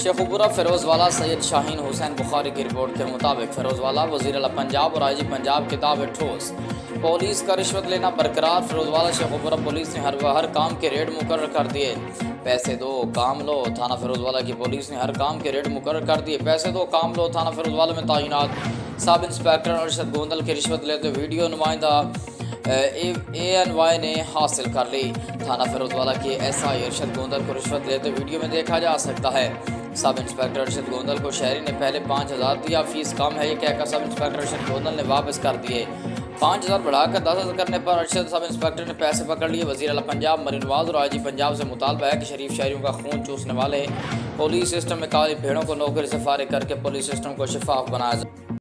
शेखुपुरा फिरोजवाला सैयद शाहीन हुसैन बुखारी की रिपोर्ट के मुताबिक फिरोजवाला वज़ीर आला पंजाब और आईजी पंजाब किताब ठोस पुलिस का रिश्वत लेना बरकरार। फिरोजवाला शेखुपुरा पुलिस ने हर काम के रेट मुकर्रर कर दिए। पैसे दो काम लो। थाना फिरोजवाला की पुलिस ने हर काम के रेट मुकर्रर कर दिए। पैसे दो काम लो। थाना फिरोजवाला में तैनात सब इंस्पेक्टर अरशद गोंदल की रिश्वत लेते वीडियो नुमाइंदा ANY ने हासिल कर ली। थाना फिरोजवाला के SI अरशद गोंदल को रिश्वत लेते वीडियो में देखा जा सकता है। सब इंस्पेक्टर अरशद गोंदल को शहरी ने पहले 5000 दिया, फीस कम है ये कहकर सब इंस्पेक्टर अरशद गोंदल ने वापस कर दिए। 5000 बढ़ाकर 10,000 करने पर अरशद सब इंस्पेक्टर ने पैसे पकड़ लिए। वज़ीर आला पंजाब मरीन नवाज और आईजी पंजाब से मुतालबा है कि शरीफ शहरियों का खून चूसने वाले पुलिस सिस्टम में काली भेड़ों को नौकरी से फारिग करके पुलिस सिस्टम को शफाफ बनाया जाए।